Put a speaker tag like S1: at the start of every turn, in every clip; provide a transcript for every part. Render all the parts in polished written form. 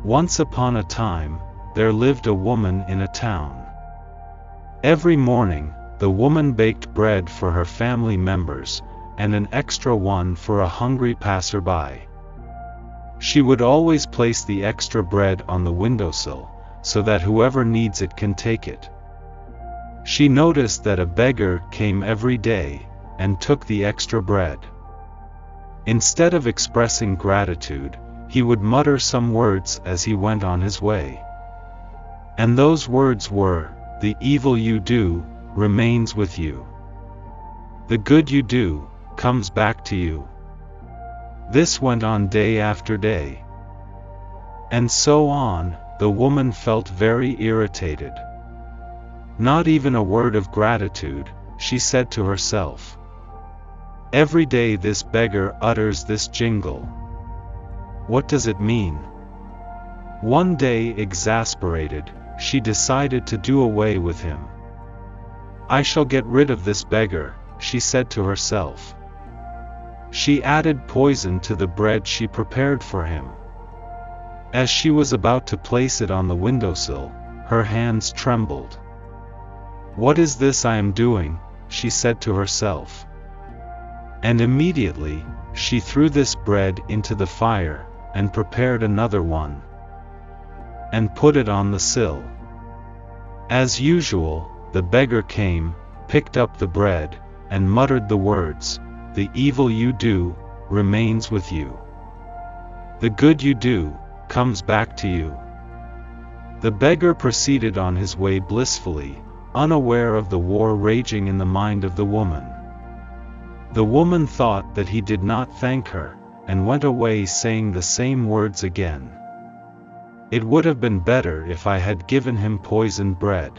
S1: Once upon a time, there lived a woman in a town. Every morning, the woman baked bread for her family members, and an extra one for a hungry passerby. She would always place the extra bread on the windowsill, so that whoever needs it can take it. She noticed that a beggar came every day, and took the extra bread. Instead of expressing gratitude, he would mutter some words as he went on his way. And those words were, "The evil you do, remains with you. The good you do, comes back to you." This went on day after day. And so on. The woman felt very irritated. Not even a word of gratitude, she said to herself. Every day this beggar utters this jingle. What does it mean? One day, exasperated, she decided to do away with him. I shall get rid of this beggar, she said to herself. She added poison to the bread she prepared for him. As she was about to place it on the windowsill, her hands trembled. What is this I am doing? She said to herself. And immediately, she threw this bread into the fire, and prepared another one, and put it on the sill. As usual, the beggar came, picked up the bread, and muttered the words, "The evil you do, remains with you. The good you do, comes back to you." The beggar proceeded on his way blissfully, unaware of the war raging in the mind of the woman. The woman thought that he did not thank her, and went away saying the same words again. It would have been better if I had given him poisoned bread.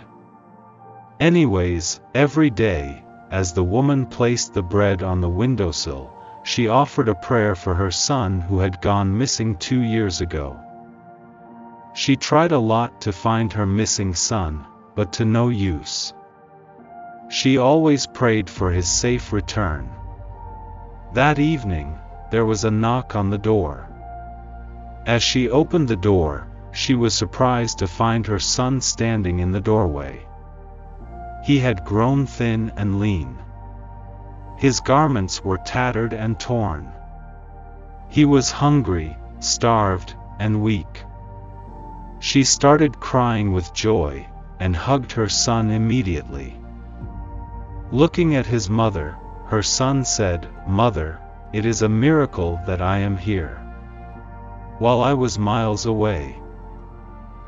S1: Anyways, every day, as the woman placed the bread on the windowsill, she offered a prayer for her son who had gone missing 2 years ago. She tried a lot to find her missing son, but to no use. She always prayed for his safe return. That evening, there was a knock on the door. As she opened the door, she was surprised to find her son standing in the doorway. He had grown thin and lean. His garments were tattered and torn. He was hungry, starved, and weak. She started crying with joy, and hugged her son immediately. Looking at his mother, her son said, "Mother, it is a miracle that I am here. While I was miles away,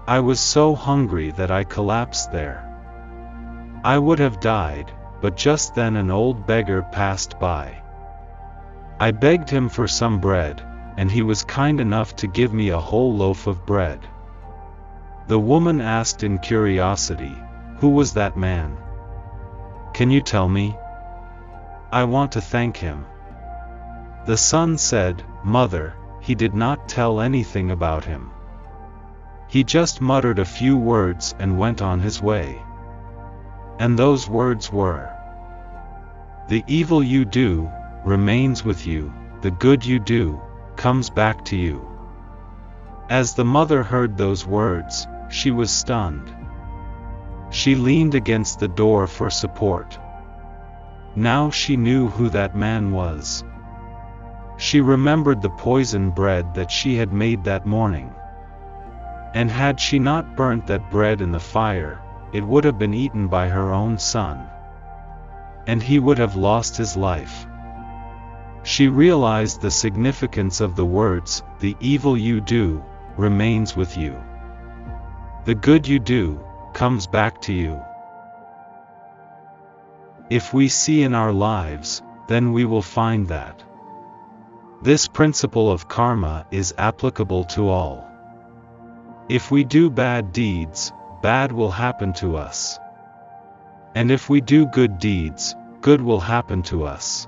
S1: I was so hungry that I collapsed there. I would have died, but just then an old beggar passed by. I begged him for some bread, and he was kind enough to give me a whole loaf of bread." The woman asked in curiosity, "Who was that man? Can you tell me? I want to thank him." The son said, "Mother, he did not tell anything about him. He just muttered a few words and went on his way. And those words were, 'The evil you do, remains with you, the good you do, comes back to you.'" As the mother heard those words, she was stunned. She leaned against the door for support. Now she knew who that man was. She remembered the poisoned bread that she had made that morning. And had she not burnt that bread in the fire, it would have been eaten by her own son. And he would have lost his life. She realized the significance of the words, "The evil you do, remains with you. The good you do, comes back to you." If we see in our lives, then we will find that this principle of karma is applicable to all. If we do bad deeds, bad will happen to us. And if we do good deeds, good will happen to us.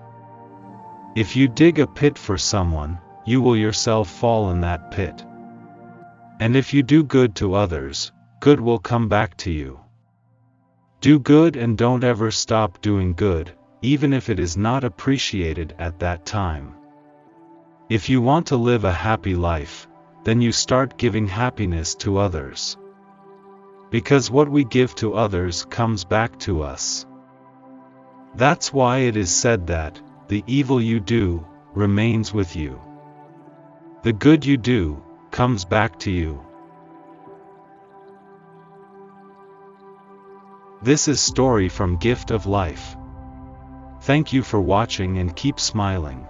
S1: If you dig a pit for someone, you will yourself fall in that pit. And if you do good to others, good will come back to you. Do good and don't ever stop doing good, even if it is not appreciated at that time. If you want to live a happy life, then you start giving happiness to others. Because what we give to others comes back to us. That's why it is said that, the evil you do, remains with you. The good you do, comes back to you. This is story from Gift of Life. Thank you for watching and keep smiling.